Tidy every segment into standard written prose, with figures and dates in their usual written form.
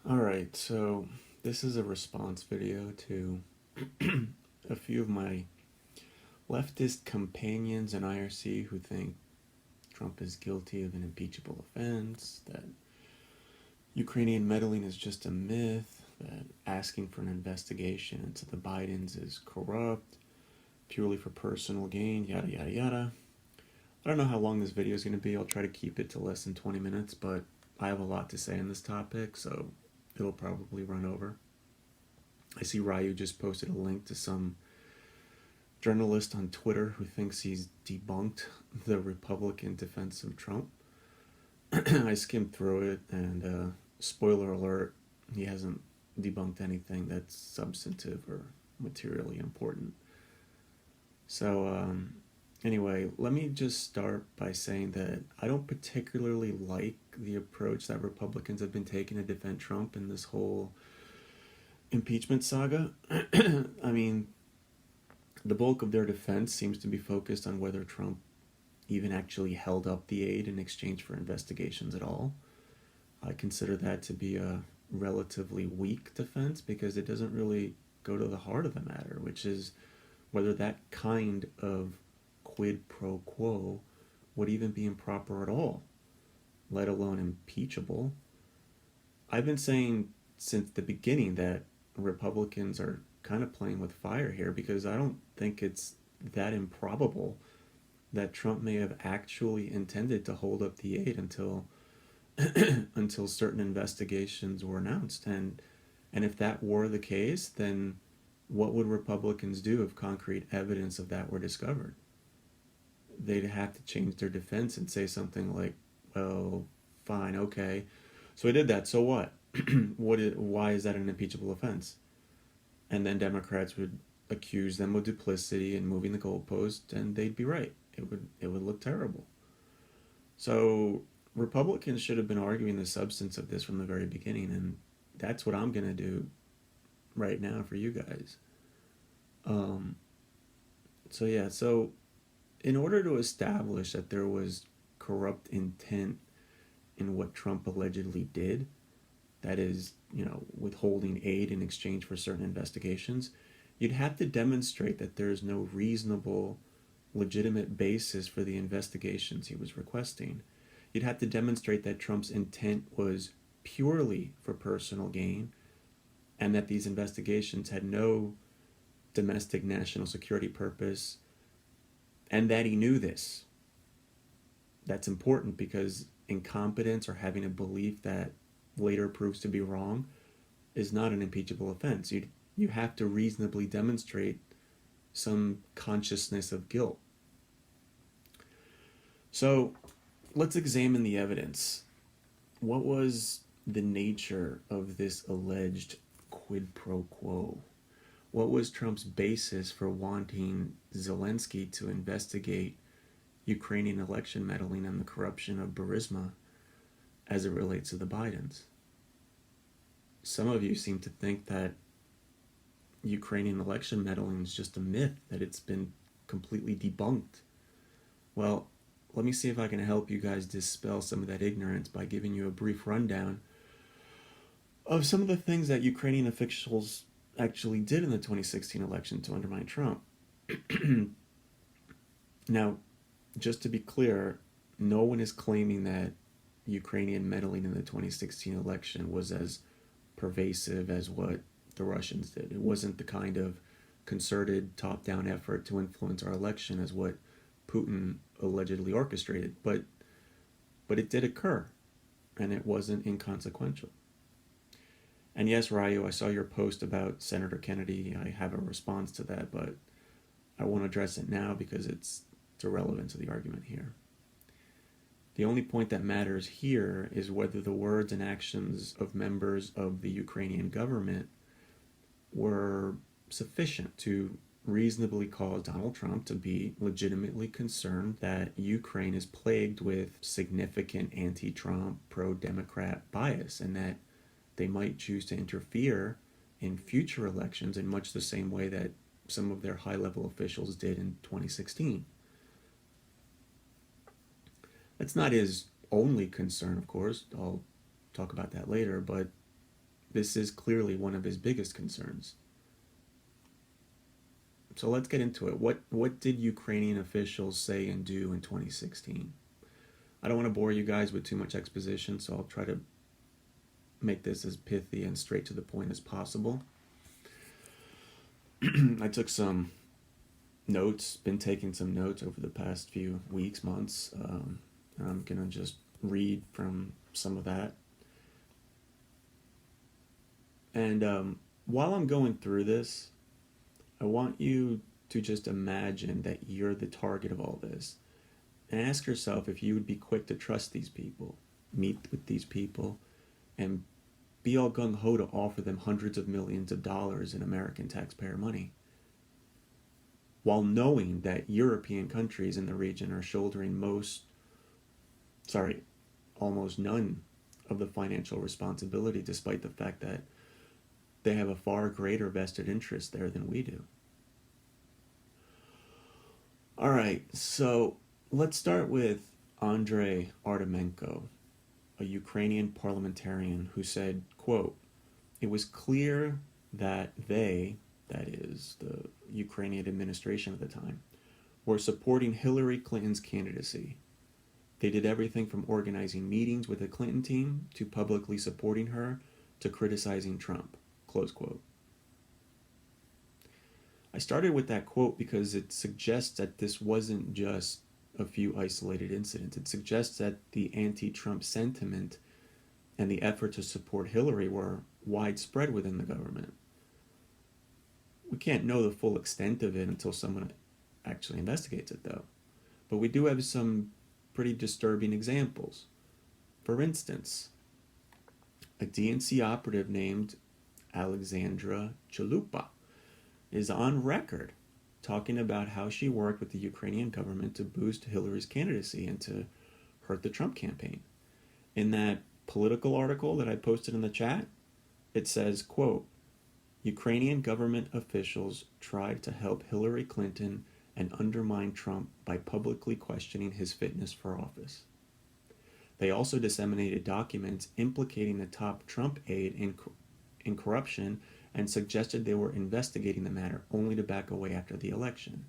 Alright, so this is a response video to a few of my leftist companions in IRC who think Trump is guilty of an impeachable offense, that Ukrainian meddling is just a myth, that asking for an investigation into the Bidens is corrupt, purely for personal gain, yada yada yada. I don't know how long this video is going to be. I'll try to keep it to less than 20 minutes, but I have a lot to say on this topic, so it'll probably run over. I see Ryu just posted a link to some journalist on Twitter who thinks he's debunked the Republican defense of Trump. I skimmed through it, and spoiler alert, he hasn't debunked anything that's substantive or materially important. So, anyway, let me just start by saying that I don't particularly like the approach that Republicans have been taking to defend Trump in this whole impeachment saga. I mean, the bulk of their defense seems to be focused on whether Trump even actually held up the aid in exchange for investigations at all. I consider that to be a relatively weak defense because it doesn't really go to the heart of the matter, which is whether that kind of quid pro quo would even be improper at all, let alone impeachable. I've been saying since the beginning that Republicans are kind of playing with fire here because I don't think it's that improbable that Trump may have actually intended to hold up the aid until until certain investigations were announced. And if that were the case, then what would Republicans do if concrete evidence of that were discovered? They'd have to change their defense and say something like, well, fine, okay, so I did that, so what? Why is that an impeachable offense? And then Democrats would accuse them of duplicity and moving the goalpost, and they'd be right. It would look terrible. So Republicans should have been arguing the substance of this from the very beginning, and that's what I'm gonna do right now for you guys. Um, so in order to establish that there was corrupt intent in what Trump allegedly did, that is, withholding aid in exchange for certain investigations, you'd have to demonstrate that there is no reasonable, legitimate basis for the investigations he was requesting. You'd have to demonstrate that Trump's intent was purely for personal gain and that these investigations had no domestic national security purpose and that he knew this. That's important because incompetence or having a belief that later proves to be wrong is not an impeachable offense. You have to reasonably demonstrate some consciousness of guilt. So let's examine the evidence. What was the nature of this alleged quid pro quo? What was Trump's basis for wanting Zelensky to investigate Ukrainian election meddling and the corruption of Burisma as it relates to the Bidens? Some of you seem to think that Ukrainian election meddling is just a myth, that it's been completely debunked. Well, let me see if I can help you guys dispel some of that ignorance by giving you a brief rundown of some of the things that Ukrainian officials actually did in the 2016 election to undermine Trump. Now, just to be clear, no one is claiming that Ukrainian meddling in the 2016 election was as pervasive as what the Russians did. It wasn't the kind of concerted top-down effort to influence our election as what Putin allegedly orchestrated, but it did occur, and it wasn't inconsequential. And yes, Ryu, I saw your post about Senator Kennedy. I have a response to that, but I won't address it now because it's irrelevant to the argument here. The only point that matters here is whether the words and actions of members of the Ukrainian government were sufficient to reasonably cause Donald Trump to be legitimately concerned that Ukraine is plagued with significant anti-Trump, pro-Democrat bias, and that they might choose to interfere in future elections in much the same way that some of their high-level officials did in 2016. That's not his only concern, of course. I'll talk about that later, but this is clearly one of his biggest concerns. So let's get into it. What did Ukrainian officials say and do in 2016? I don't want to bore you guys with too much exposition, so I'll try to make this as pithy and straight to the point as possible. I took some notes, been taking some notes over the past few weeks, months. And I'm going to just read from some of that. And while I'm going through this, I want you to just imagine that you're the target of all this. And ask yourself if you would be quick to trust these people, meet with these people, and be all gung-ho to offer them hundreds of millions of dollars in American taxpayer money, while knowing that European countries in the region are shouldering almost none of the financial responsibility, despite the fact that they have a far greater vested interest there than we do. All right, so let's start with Andrei Artemenko, a Ukrainian parliamentarian who said, quote, "It was clear that they," that is, the Ukrainian administration at the time, "were supporting Hillary Clinton's candidacy. They did everything from organizing meetings with the Clinton team to publicly supporting her to criticizing Trump," close quote. I started with that quote because it suggests that this wasn't just a few isolated incidents. It suggests that the anti-Trump sentiment and the effort to support Hillary were widespread within the government. We can't know the full extent of it until someone actually investigates it, though. But we do have some pretty disturbing examples. For instance, a DNC operative named Alexandra Chalupa is on record talking about how she worked with the Ukrainian government to boost Hillary's candidacy and to hurt the Trump campaign. In that Political article that I posted in the chat, it says, quote, "Ukrainian government officials tried to help Hillary Clinton and undermine Trump by publicly questioning his fitness for office. They also disseminated documents implicating the top Trump aide in corruption and suggested they were investigating the matter only to back away after the election.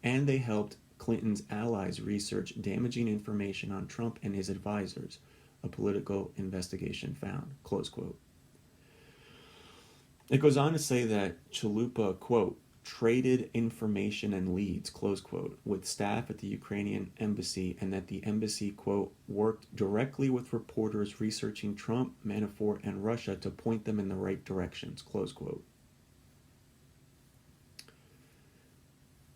And they helped Clinton's allies research damaging information on Trump and his advisors, a political investigation found," close quote. It goes on to say that Chalupa, quote, "traded information and leads," close quote, with staff at the Ukrainian embassy, and that the embassy, quote, "worked directly with reporters researching Trump, Manafort, and Russia to point them in the right directions," close quote.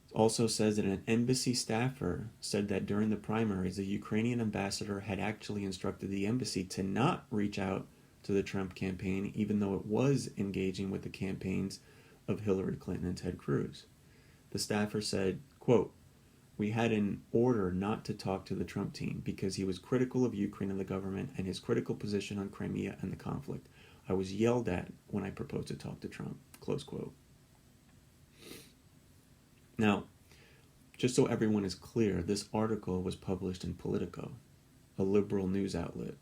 It also says that an embassy staffer said that during the primaries, the Ukrainian ambassador had actually instructed the embassy to not reach out to the Trump campaign, even though it was engaging with the campaigns of Hillary Clinton and Ted Cruz. The staffer said, quote, "We had an order not to talk to the Trump team because he was critical of Ukraine and the government and his critical position on Crimea and the conflict. I was yelled at when I proposed to talk to Trump," close quote. Now, just so everyone is clear, this article was published in Politico, a liberal news outlet,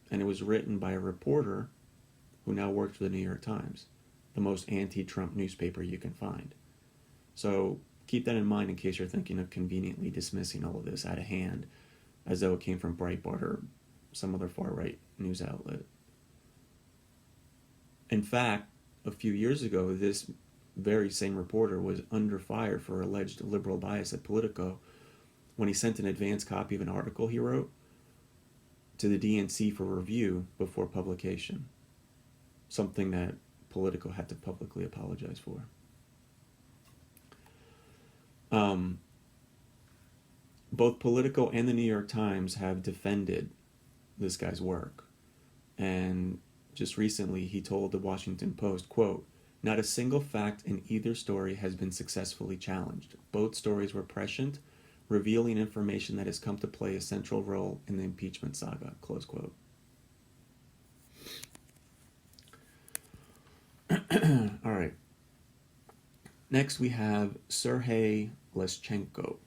and it was written by a reporter who now works for the New York Times, the most anti-Trump newspaper you can find. So keep that in mind in case you're thinking of conveniently dismissing all of this out of hand as though it came from Breitbart or some other far-right news outlet. In fact, a few years ago, this very same reporter was under fire for alleged liberal bias at Politico when he sent an advance copy of an article he wrote to the DNC for review before publication, something that Politico had to publicly apologize for. Both Politico and the New York Times have defended this guy's work. And just recently, he told the Washington Post, quote, "Not a single fact in either story has been successfully challenged. Both stories were prescient, revealing information that has come to play a central role in the impeachment saga," close quote. All right. Next, we have Sergei Leschenko,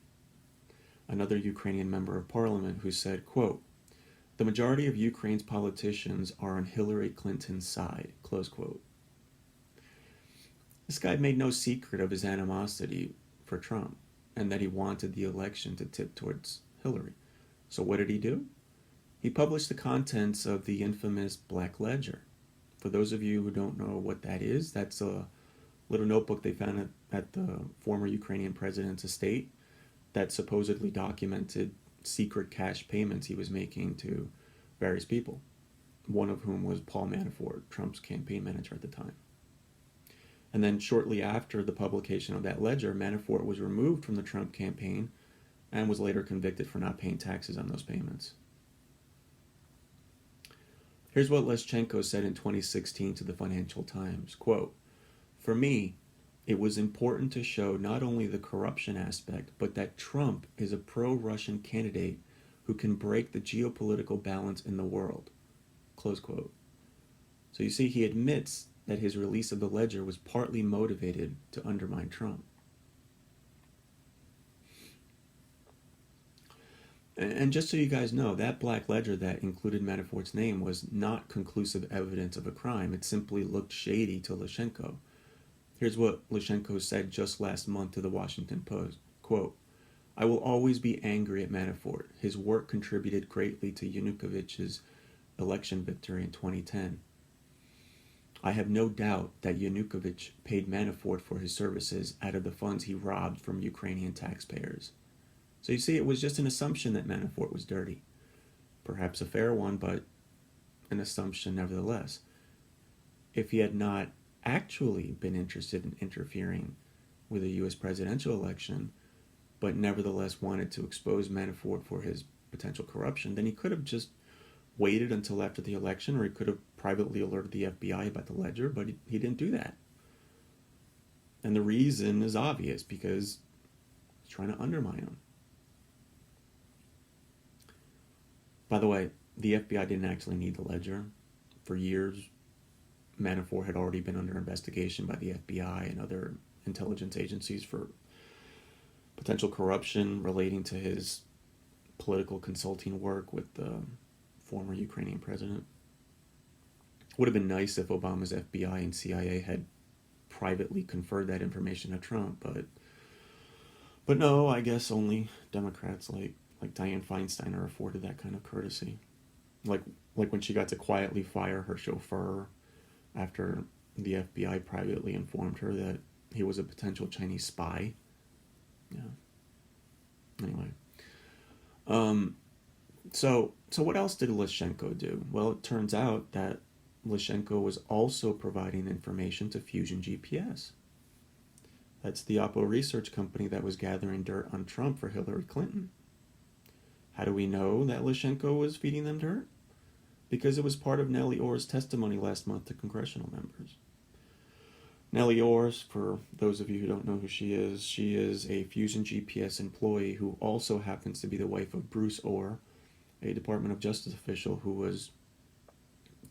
another Ukrainian member of parliament, who said, quote, The majority of Ukraine's politicians are on Hillary Clinton's side, close quote. This guy made no secret of his animosity for Trump and that he wanted the election to tip towards Hillary. So what did he do? He published the contents of the infamous Black Ledger. For those of you who don't know what that is, that's a little notebook they found at the former Ukrainian president's estate that supposedly documented secret cash payments he was making to various people, one of whom was Paul Manafort, Trump's campaign manager at the time. And then shortly after the publication of that ledger, Manafort was removed from the Trump campaign and was later convicted for not paying taxes on those payments. Here's what Leschenko said in 2016 to the Financial Times, quote, "For me, it was important to show not only the corruption aspect, but that Trump is a pro-Russian candidate who can break the geopolitical balance in the world," close quote. So you see, he admits that his release of the ledger was partly motivated to undermine Trump. And just so you guys know, that black ledger that included Manafort's name was not conclusive evidence of a crime. It simply looked shady to Leschenko. Here's what Leschenko said just last month to the Washington Post, quote, "I will always be angry at Manafort. His work contributed greatly to Yanukovych's election victory in 2010. I have no doubt that Yanukovych paid Manafort for his services out of the funds he robbed from Ukrainian taxpayers." So you see, it was just an assumption that Manafort was dirty. Perhaps a fair one, but an assumption nevertheless. If he had not actually been interested in interfering with a U.S. presidential election, but nevertheless wanted to expose Manafort for his potential corruption, then he could have just waited until after the election, or he could have privately alerted the FBI about the ledger, but he didn't do that. And the reason is obvious, because he's trying to undermine him. By the way, the FBI didn't actually need the ledger. For years, Manafort had already been under investigation by the FBI and other intelligence agencies for potential corruption relating to his political consulting work with the former Ukrainian president. Would have been nice if Obama's FBI and CIA had privately conferred that information to Trump, but no, I guess only Democrats like Dianne Feinstein are afforded that kind of courtesy. Like when she got to quietly fire her chauffeur after the FBI privately informed her that he was a potential Chinese spy. Yeah. Anyway. So what else did Leschenko do? Well, it turns out that Leschenko was also providing information to Fusion GPS. That's the Oppo research company that was gathering dirt on Trump for Hillary Clinton. How do we know that Leschenko was feeding them dirt? Because it was part of Nellie Ohr's testimony last month to congressional members. Nellie Ohr, for those of you who don't know who she is a Fusion GPS employee who also happens to be the wife of Bruce Ohr, a Department of Justice official who was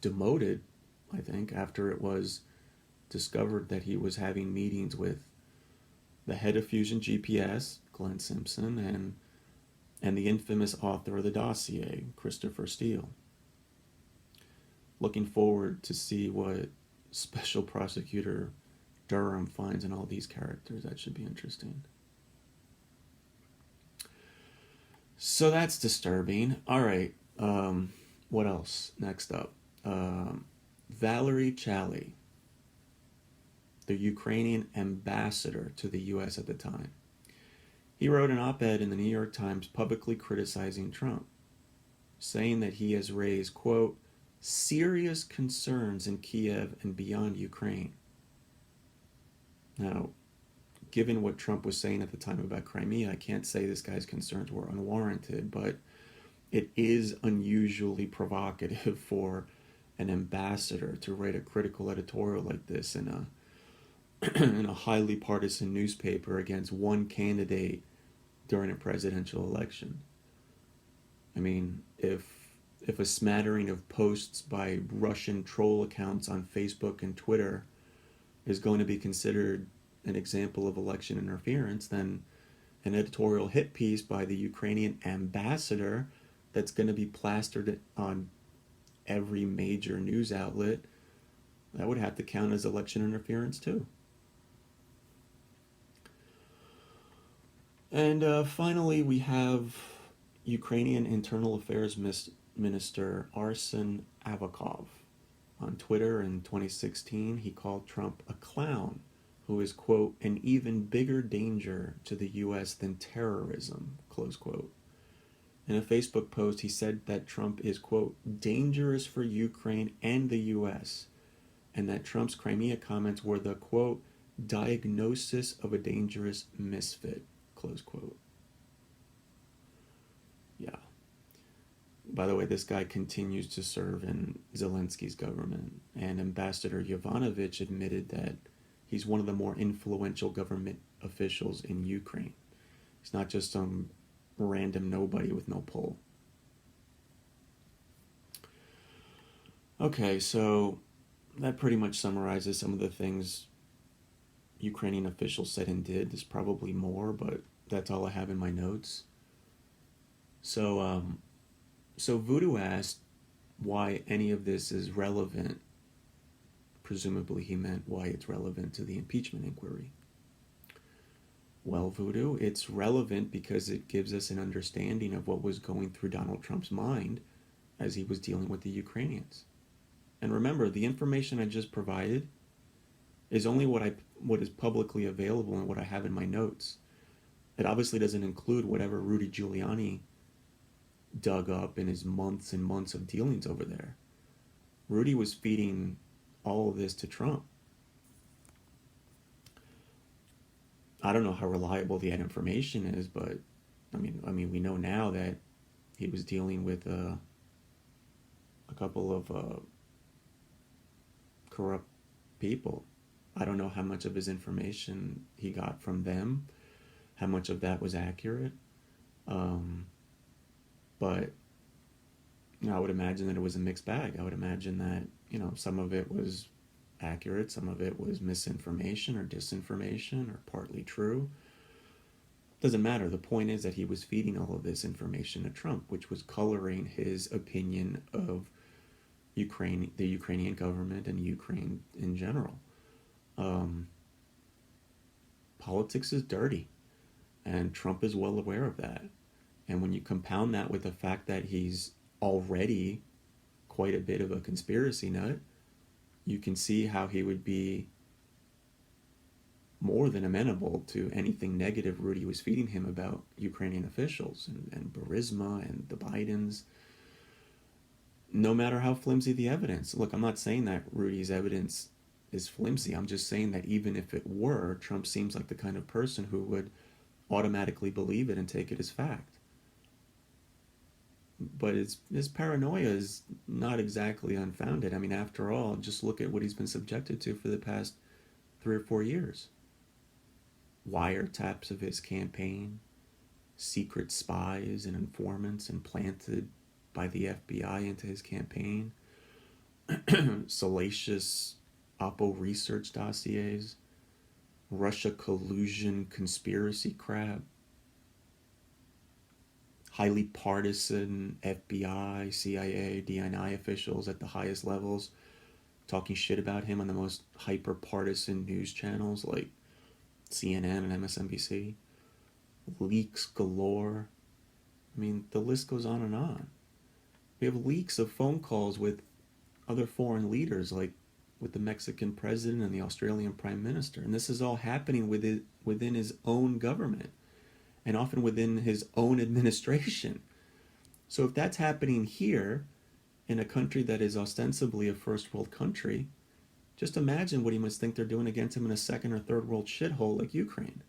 demoted, I think, after it was discovered that he was having meetings with the head of Fusion GPS, Glenn Simpson, and the infamous author of the dossier, Christopher Steele. Looking forward to see what Special Prosecutor Durham finds in all these characters. That should be interesting. So that's disturbing. All right. What else? Next up. Valery Chally, the Ukrainian ambassador to the U.S. at the time. He wrote an op-ed in the New York Times publicly criticizing Trump, saying that he has raised, quote, serious concerns in Kiev and beyond Ukraine. Now, given what Trump was saying at the time about Crimea, I can't say this guy's concerns were unwarranted, but it is unusually provocative for an ambassador to write a critical editorial like this in a highly partisan newspaper against one candidate during a presidential election. I mean, if a smattering of posts by Russian troll accounts on Facebook and Twitter is going to be considered an example of election interference, then an editorial hit piece by the Ukrainian ambassador that's going to be plastered on every major news outlet, that would have to count as election interference too. And finally, we have Ukrainian Internal Affairs Minister Arsen Avakov. On Twitter in 2016, he called Trump a clown who is, quote, an even bigger danger to the U.S. than terrorism, close quote. In a Facebook post, he said that Trump is, quote, dangerous for Ukraine and the U.S., and that Trump's Crimea comments were the, quote, diagnosis of a dangerous misfit, close quote. Yeah. By the way, this guy continues to serve in Zelensky's government, and Ambassador Yovanovitch admitted that he's one of the more influential government officials in Ukraine. He's not just some random nobody with no pull. Okay, so that pretty much summarizes some of the things Ukrainian officials said and did. There's probably more, but that's all I have in my notes. So Voodoo asked why any of this is relevant. Presumably he meant why it's relevant to the impeachment inquiry. Well, Voodoo, it's relevant because it gives us an understanding of what was going through Donald Trump's mind as he was dealing with the Ukrainians. And remember, the information I just provided is only what is publicly available and what I have in my notes. It obviously doesn't include whatever Rudy Giuliani dug up in his months and months of dealings over there. Rudy was feeding all of this to Trump. I don't know how reliable that information is, but I mean, we know now that he was dealing with a couple of corrupt people. I don't know how much of his information he got from them, how much of that was accurate. But I would imagine that it was a mixed bag. I would imagine that, some of it was accurate, some of it was misinformation or disinformation or partly true. Doesn't matter. The point is that he was feeding all of this information to Trump, which was coloring his opinion of Ukraine, the Ukrainian government, and Ukraine in general. Politics is dirty, and Trump is well aware of that. And when you compound that with the fact that he's already quite a bit of a conspiracy nut, you can see how he would be more than amenable to anything negative Rudy was feeding him about Ukrainian officials and Burisma and the Bidens, no matter how flimsy the evidence. Look, I'm not saying that Rudy's evidence is flimsy. I'm just saying that even if it were, Trump seems like the kind of person who would automatically believe it and take it as fact. But his paranoia is not exactly unfounded. I mean, after all, just look at what he's been subjected to for the past 3 or 4 years. Wiretaps of his campaign, secret spies and informants implanted by the FBI into his campaign, salacious Oppo research dossiers, Russia collusion conspiracy crap, highly partisan FBI, CIA, DNI officials at the highest levels talking shit about him on the most hyper-partisan news channels like CNN and MSNBC, leaks galore. I mean, the list goes on and on. We have leaks of phone calls with other foreign leaders, like with the Mexican president and the Australian prime minister. And this is all happening within his own government and often within his own administration. So if that's happening here in a country that is ostensibly a first world country, just imagine what he must think they're doing against him in a second or third world shithole like Ukraine.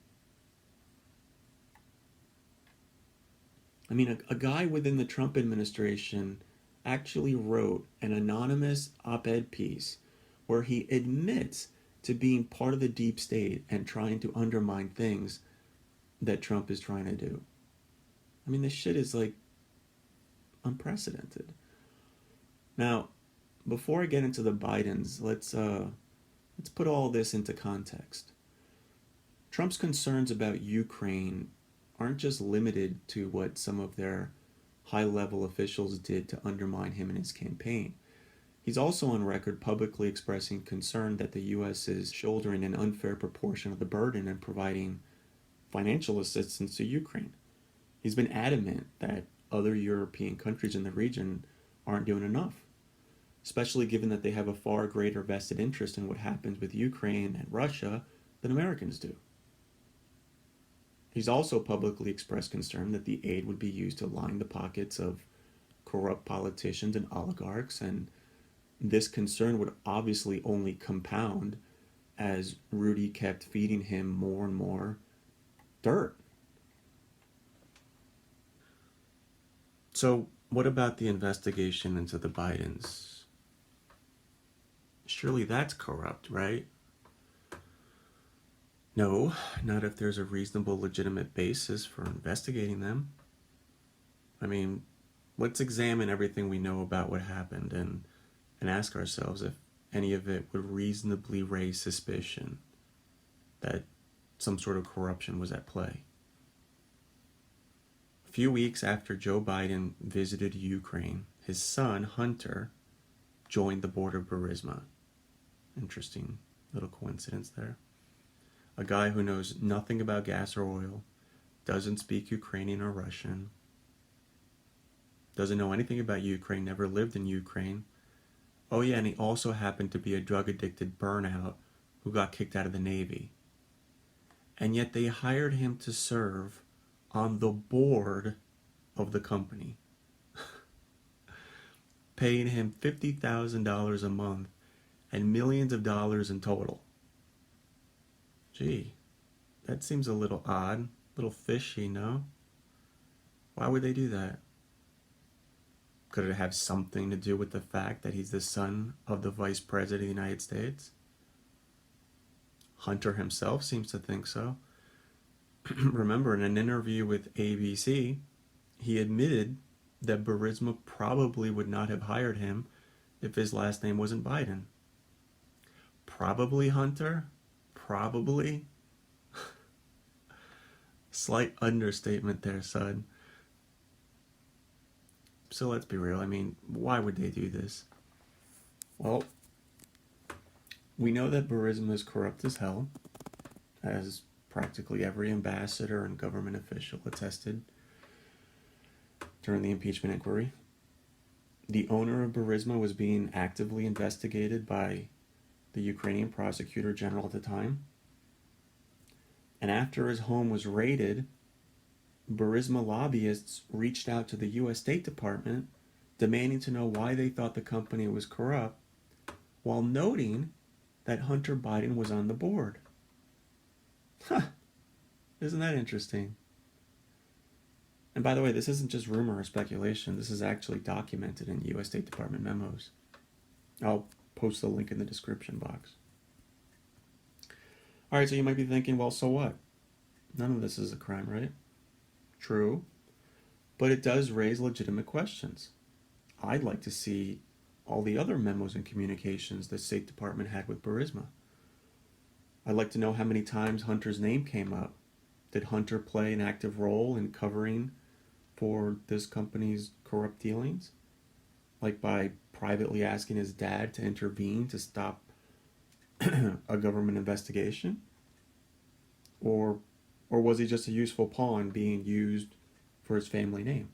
I mean, a guy within the Trump administration actually wrote an anonymous op-ed piece where he admits to being part of the deep state and trying to undermine things that Trump is trying to do. I mean, this shit is like unprecedented. Now, before I get into the Bidens, let's put all this into context. Trump's concerns about Ukraine aren't just limited to what some of their high-level officials did to undermine him and his campaign. He's also on record publicly expressing concern that the U.S. is shouldering an unfair proportion of the burden in providing financial assistance to Ukraine. He's been adamant that other European countries in the region aren't doing enough, especially given that they have a far greater vested interest in what happens with Ukraine and Russia than Americans do. He's also publicly expressed concern that the aid would be used to line the pockets of corrupt politicians and oligarchs, and this concern would obviously only compound as Rudy kept feeding him more and more dirt. So, what about the investigation into the Bidens? Surely that's corrupt, right? No, not if there's a reasonable, legitimate basis for investigating them. I mean, let's examine everything we know about what happened and ask ourselves if any of it would reasonably raise suspicion that some sort of corruption was at play. A few weeks after Joe Biden visited Ukraine, his son, Hunter, joined the board of Burisma. Interesting little coincidence there. A guy who knows nothing about gas or oil, doesn't speak Ukrainian or Russian, doesn't know anything about Ukraine, never lived in Ukraine. Oh yeah, and he also happened to be a drug-addicted burnout who got kicked out of the Navy. And yet they hired him to serve on the board of the company, paying him $50,000 a month and millions of dollars in total. Gee, that seems a little odd, a little fishy, no? Why would they do that? Could it have something to do with the fact that he's the son of the Vice President of the United States? Hunter himself seems to think so. Remember, in an interview with ABC, he admitted that Burisma probably would not have hired him if his last name wasn't Biden. Probably, Hunter? Probably? Slight understatement there, son. So let's be real. I mean, why would they do this? Well, we know that Burisma is corrupt as hell, as practically every ambassador and government official attested during the impeachment inquiry. The owner of Burisma was being actively investigated by the Ukrainian prosecutor general at the time. And after his home was raided, Burisma lobbyists reached out to the U.S. State Department demanding to know why they thought the company was corrupt, while noting that Hunter Biden was on the board. Huh. Isn't that interesting? And by the way, this isn't just rumor or speculation. This is actually documented in U.S. State Department memos. I'll post the link in the description box. All right, so you might be thinking, well, so what? None of this is a crime, right? True, but it does raise legitimate questions. I'd like to see all the other memos and communications the State Department had with Burisma. I'd like to know how many times Hunter's name came up. Did Hunter play an active role in covering for this company's corrupt dealings? Like by privately asking his dad to intervene to stop a government investigation? Or was he just a useful pawn being used for his family name?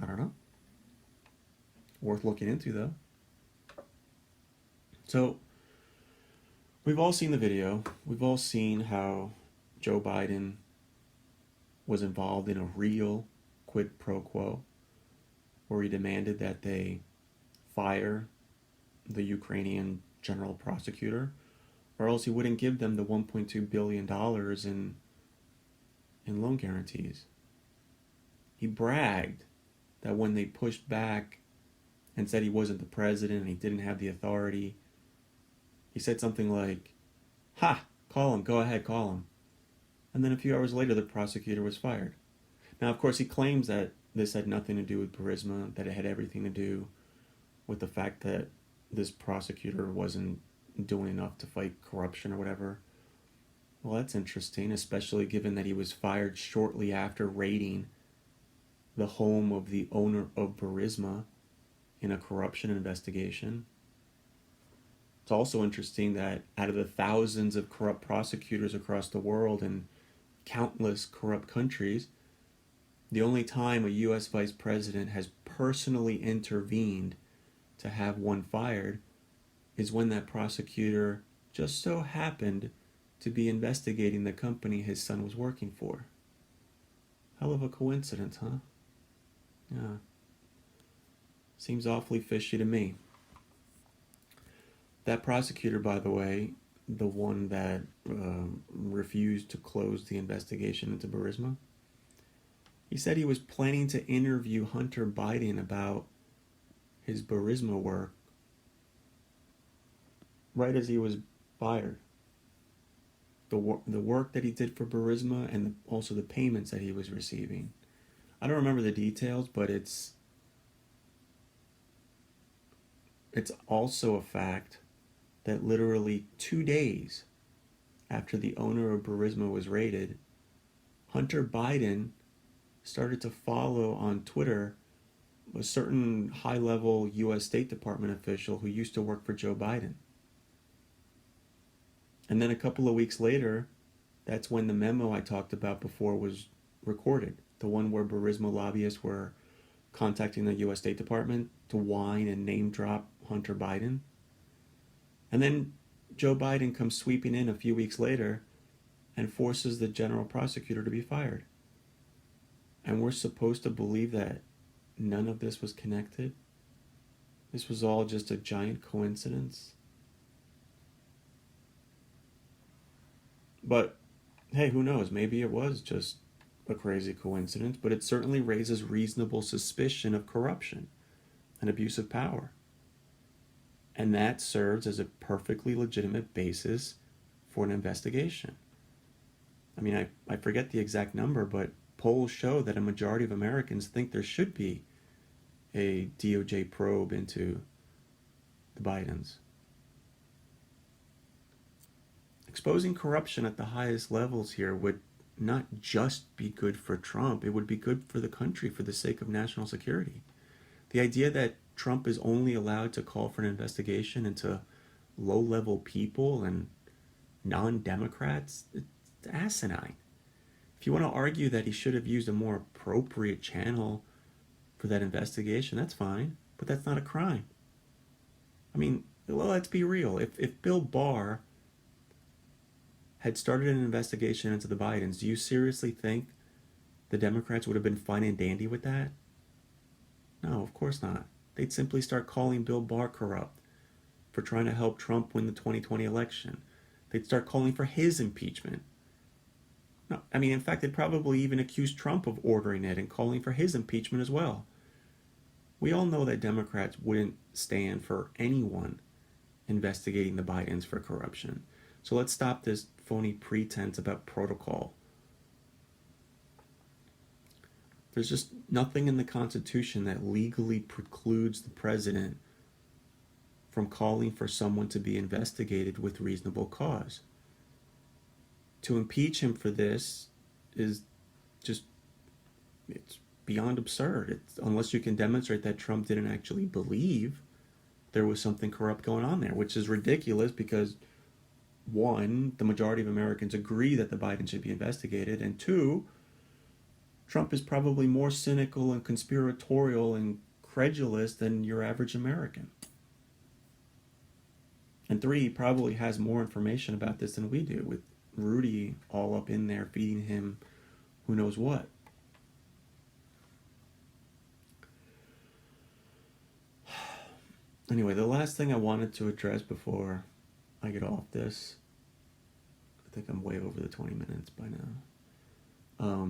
I don't know. Worth looking into, though. So, we've all seen the video. We've all seen how Joe Biden was involved in a real quid pro quo where he demanded that they fire the Ukrainian general prosecutor, or else he wouldn't give them the $1.2 billion in loan guarantees. He bragged that when they pushed back and said he wasn't the president and he didn't have the authority, he said something like, "Ha, call him, go ahead, call him." And then a few hours later, the prosecutor was fired. Now, of course, he claims that this had nothing to do with Burisma, that it had everything to do with the fact that this prosecutor wasn't doing enough to fight corruption or whatever. Well, that's interesting, especially given that he was fired shortly after raiding the home of the owner of Burisma in a corruption investigation. It's also interesting that out of the thousands of corrupt prosecutors across the world and countless corrupt countries, the only time a U.S. vice president has personally intervened to have one fired is when that prosecutor just so happened to be investigating the company his son was working for. Hell of a coincidence, huh? Yeah. Seems awfully fishy to me. That prosecutor, by the way, the one that refused to close the investigation into Burisma, he said he was planning to interview Hunter Biden about his Burisma work right as he was fired. The work that he did for Burisma and also the payments that he was receiving. I don't remember the details, but it's also a fact that literally 2 days after the owner of Burisma was raided, Hunter Biden started to follow on Twitter a certain high-level U.S. State Department official who used to work for Joe Biden. And then a couple of weeks later, that's when the memo I talked about before was recorded. The one where Burisma lobbyists were contacting the U.S. State Department to whine and name drop Hunter Biden. And then Joe Biden comes sweeping in a few weeks later and forces the general prosecutor to be fired. And we're supposed to believe that none of this was connected? This was all just a giant coincidence? But hey, who knows? Maybe it was just a crazy coincidence, but it certainly raises reasonable suspicion of corruption and abuse of power. And that serves as a perfectly legitimate basis for an investigation. I mean, I forget the exact number, but polls show that a majority of Americans think there should be a DOJ probe into the Bidens. Exposing corruption at the highest levels here would not just be good for Trump, it would be good for the country for the sake of national security. The idea that Trump is only allowed to call for an investigation into low-level people and non-Democrats, it's asinine. If you want to argue that he should have used a more appropriate channel for that investigation, that's fine, but that's not a crime. I mean, well, let's be real. If Bill Barr had started an investigation into the Bidens, do you seriously think the Democrats would have been fine and dandy with that? No, of course not. They'd simply start calling Bill Barr corrupt for trying to help Trump win the 2020 election. They'd start calling for his impeachment. No, I mean, in fact, they'd probably even accuse Trump of ordering it and calling for his impeachment as well. We all know that Democrats wouldn't stand for anyone investigating the Bidens for corruption. So let's stop this phony pretense about protocol. There's just nothing in the Constitution that legally precludes the president from calling for someone to be investigated with reasonable cause. To impeach him for this is just, it's beyond absurd. Unless you can demonstrate that Trump didn't actually believe there was something corrupt going on there, which is ridiculous because, one, the majority of Americans agree that the Biden should be investigated, and two, Trump is probably more cynical and conspiratorial and credulous than your average American. And three, he probably has more information about this than we do, with Rudy all up in there feeding him who knows what. Anyway, the last thing I wanted to address before I get off this, I think I'm way over the 20 minutes by now,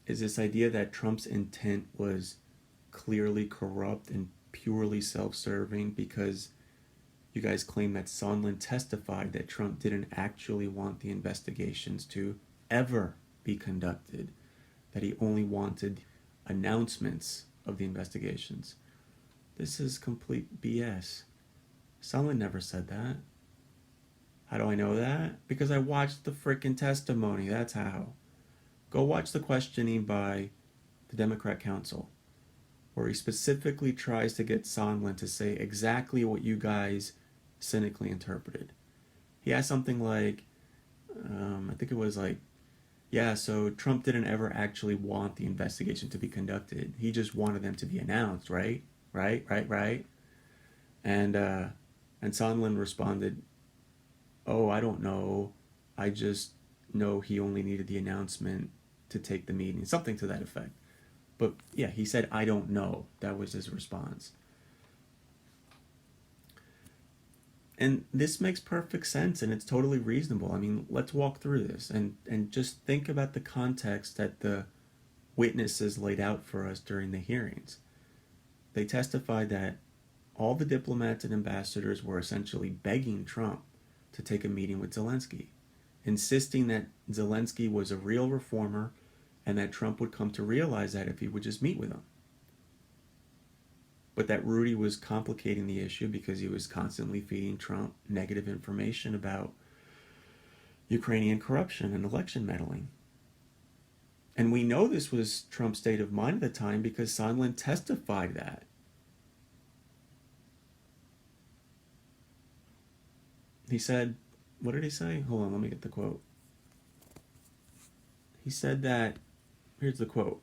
is this idea that Trump's intent was clearly corrupt and purely self-serving because you guys claim that Sondland testified that Trump didn't actually want the investigations to ever be conducted, that he only wanted announcements of the investigations. This is complete BS. Sondland never said that. How do I know that? Because I watched the frickin' testimony, that's how. Go watch the questioning by the Democrat council, where he specifically tries to get Sondland to say exactly what you guys cynically interpreted. He asked something like, I think it was like, yeah, so Trump didn't ever actually want the investigation to be conducted. He just wanted them to be announced, right? Right. And Sondland responded, oh, I don't know. I just know he only needed the announcement to take the meeting. Something to that effect. But yeah, he said, I don't know. That was his response. And this makes perfect sense and it's totally reasonable. I mean, let's walk through this and just think about the context that the witnesses laid out for us during the hearings. They testified that all the diplomats and ambassadors were essentially begging Trump to take a meeting with Zelensky, insisting that Zelensky was a real reformer and that Trump would come to realize that if he would just meet with him. But that Rudy was complicating the issue because he was constantly feeding Trump negative information about Ukrainian corruption and election meddling. And we know this was Trump's state of mind at the time because Sondland testified that. He said, what did he say? Hold on, let me get the quote. He said that, here's the quote,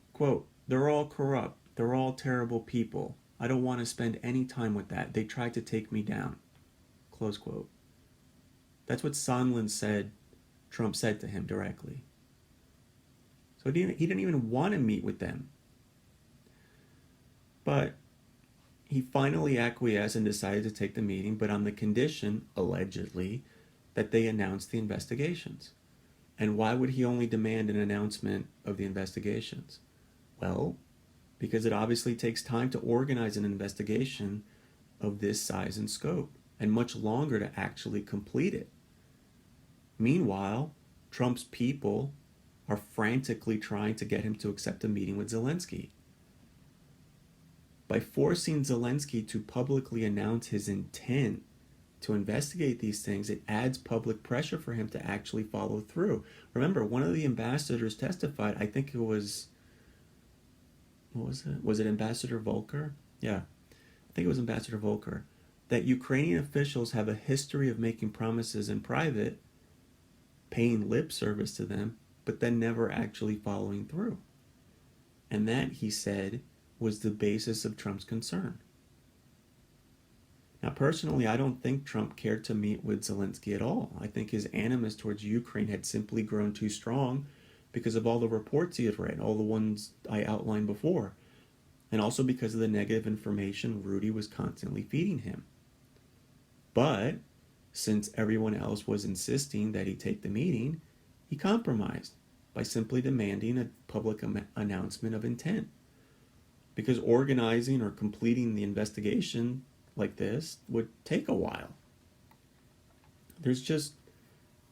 they're all corrupt. They're all terrible people. I don't want to spend any time with that. They tried to take me down. Close quote. That's what Sondland said Trump said to him directly. So he didn't even want to meet with them. But he finally acquiesced and decided to take the meeting, but on the condition, allegedly, that they announced the investigations. And why would he only demand an announcement of the investigations? Well, because it obviously takes time to organize an investigation of this size and scope, and much longer to actually complete it. Meanwhile, Trump's people are frantically trying to get him to accept a meeting with Zelensky. By forcing Zelensky to publicly announce his intent to investigate these things, it adds public pressure for him to actually follow through. Remember, one of the ambassadors testified, I think it was, what was it? Was it Ambassador Volker? Yeah, I think it was Ambassador Volker, that Ukrainian officials have a history of making promises in private, paying lip service to them, but then never actually following through. And that, he said, was the basis of Trump's concern. Now, personally, I don't think Trump cared to meet with Zelensky at all. I think his animus towards Ukraine had simply grown too strong because of all the reports he had read, all the ones I outlined before, and also because of the negative information Rudy was constantly feeding him. But since everyone else was insisting that he take the meeting, he compromised by simply demanding a public announcement of intent. Because organizing or completing the investigation like this would take a while. There's just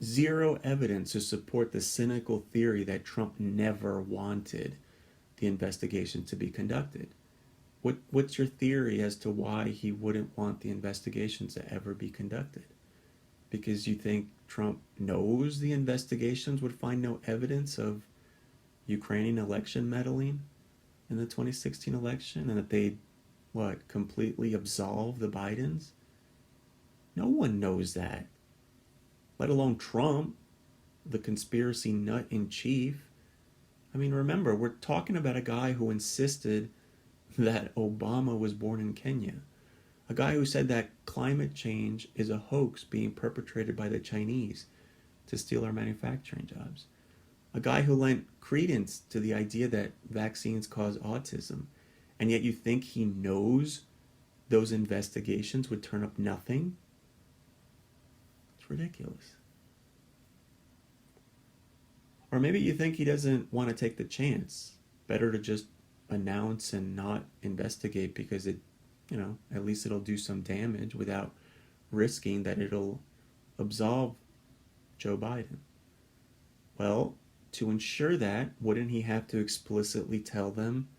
zero evidence to support the cynical theory that Trump never wanted the investigation to be conducted. What's your theory as to why he wouldn't want the investigations to ever be conducted? Because you think Trump knows the investigations would find no evidence of Ukrainian election meddling in the 2016 election and that they'd, completely absolve the Bidens? No one knows that, let alone Trump, the conspiracy nut in chief. I mean, remember, we're talking about a guy who insisted that Obama was born in Kenya. A guy who said that climate change is a hoax being perpetrated by the Chinese to steal our manufacturing jobs. A guy who lent credence to the idea that vaccines cause autism, and yet you think he knows those investigations would turn up nothing? It's ridiculous. Or maybe you think he doesn't want to take the chance. Better to just announce and not investigate because it, at least it'll do some damage without risking that it'll absolve Joe Biden. Well, to ensure that, wouldn't he have to explicitly tell them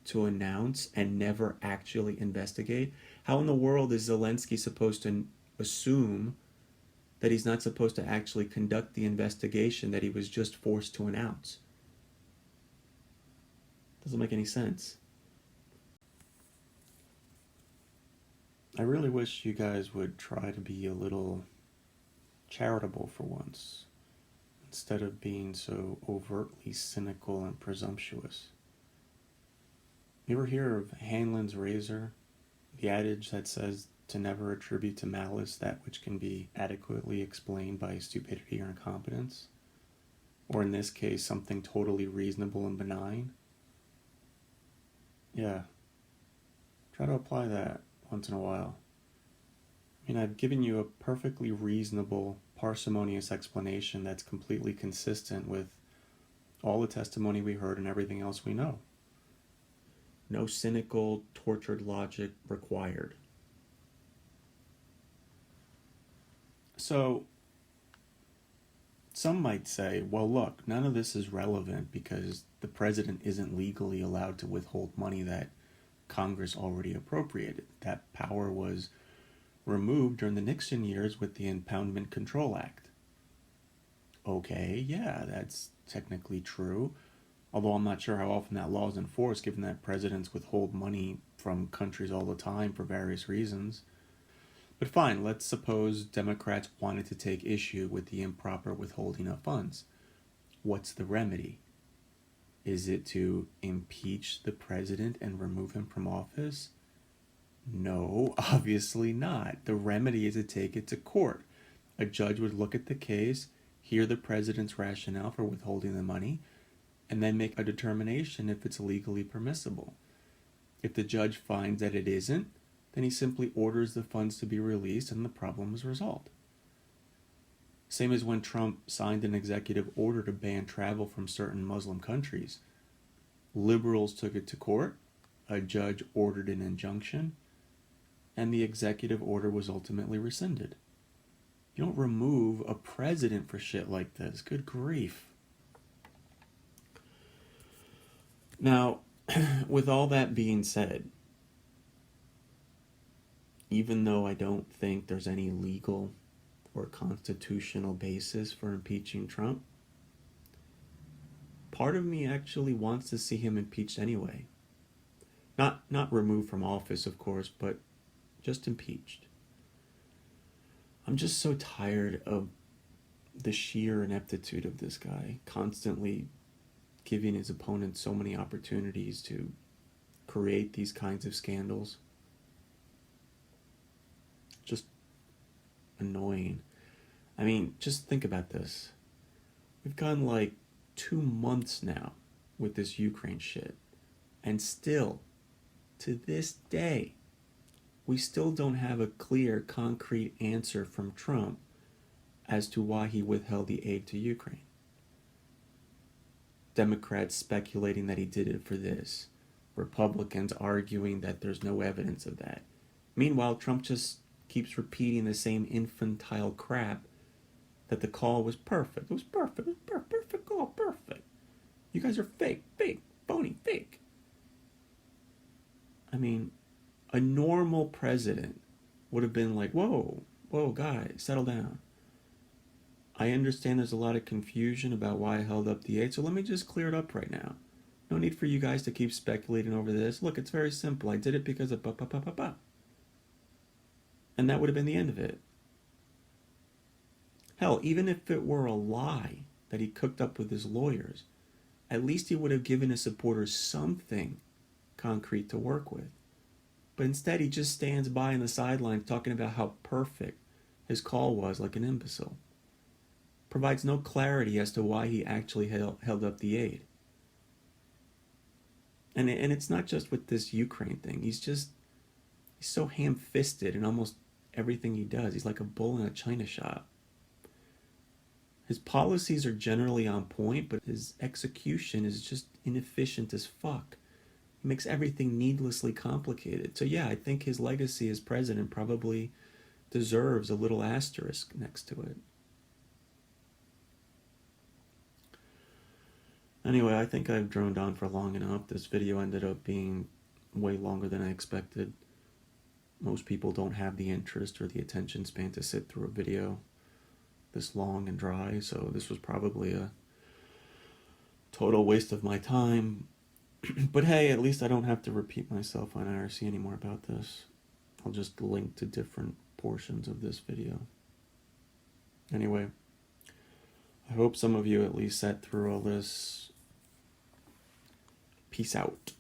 to announce and never actually investigate? How in the world is Zelensky supposed to assume that he's not supposed to actually conduct the investigation that he was just forced to announce? Doesn't make any sense. I really wish you guys would try to be a little charitable for once, instead of being so overtly cynical and presumptuous. You ever hear of Hanlon's razor? The adage that says to never attribute to malice that which can be adequately explained by stupidity or incompetence? Or in this case, something totally reasonable and benign? Yeah. Try to apply that once in a while. I mean, I've given you a perfectly reasonable, parsimonious explanation that's completely consistent with all the testimony we heard and everything else we know. No cynical, tortured logic required. So, some might say, well, look, none of this is relevant because the president isn't legally allowed to withhold money that Congress already appropriated. That power was removed during the Nixon years with the Impoundment Control Act. Okay, yeah, that's technically true, although I'm not sure how often that law is enforced, given that presidents withhold money from countries all the time for various reasons. But fine, let's suppose Democrats wanted to take issue with the improper withholding of funds. What's the remedy? Is it to impeach the president and remove him from office? No, obviously not. The remedy is to take it to court. A judge would look at the case, hear the president's rationale for withholding the money, and then make a determination if it's legally permissible. If the judge finds that it isn't, then he simply orders the funds to be released and the problem is resolved. Same as when Trump signed an executive order to ban travel from certain Muslim countries. Liberals took it to court, a judge ordered an injunction, and the executive order was ultimately rescinded. You don't remove a president for shit like this. Good grief. Now, with all that being said, even though I don't think there's any legal or constitutional basis for impeaching Trump, part of me actually wants to see him impeached anyway. Not removed from office, of course, but just impeached. I'm just so tired of the sheer ineptitude of this guy, constantly giving his opponents so many opportunities to create these kinds of scandals. Just annoying. I mean, just think about this. We've gone like 2 months now with this Ukraine shit, and still, to this day, we still don't have a clear, concrete answer from Trump as to why he withheld the aid to Ukraine. Democrats speculating that he did it for this. Republicans arguing that there's no evidence of that. Meanwhile, Trump just keeps repeating the same infantile crap that the call was perfect. It was perfect. It was perfect call, perfect. You guys are fake, phony, fake. I mean, a normal president would have been like, whoa, guys, settle down. I understand there's a lot of confusion about why I held up the aid, so let me just clear it up right now. No need for you guys to keep speculating over this. Look, it's very simple. I did it because of ba. And that would have been the end of it. Hell, even if it were a lie that he cooked up with his lawyers, at least he would have given his supporters something concrete to work with. But instead, he just stands by on the sidelines talking about how perfect his call was, like an imbecile. Provides no clarity as to why he actually held up the aid. And it's not just with this Ukraine thing. He's so ham-fisted in almost everything he does. He's like a bull in a china shop. His policies are generally on point, but his execution is just inefficient as fuck. He makes everything needlessly complicated. So yeah, I think his legacy as president probably deserves a little asterisk next to it. Anyway, I think I've droned on for long enough. This video ended up being way longer than I expected. Most people don't have the interest or the attention span to sit through a video this long and dry, so this was probably a total waste of my time. But hey, at least I don't have to repeat myself on IRC anymore about this. I'll just link to different portions of this video. Anyway, I hope some of you at least sat through all this. Peace out.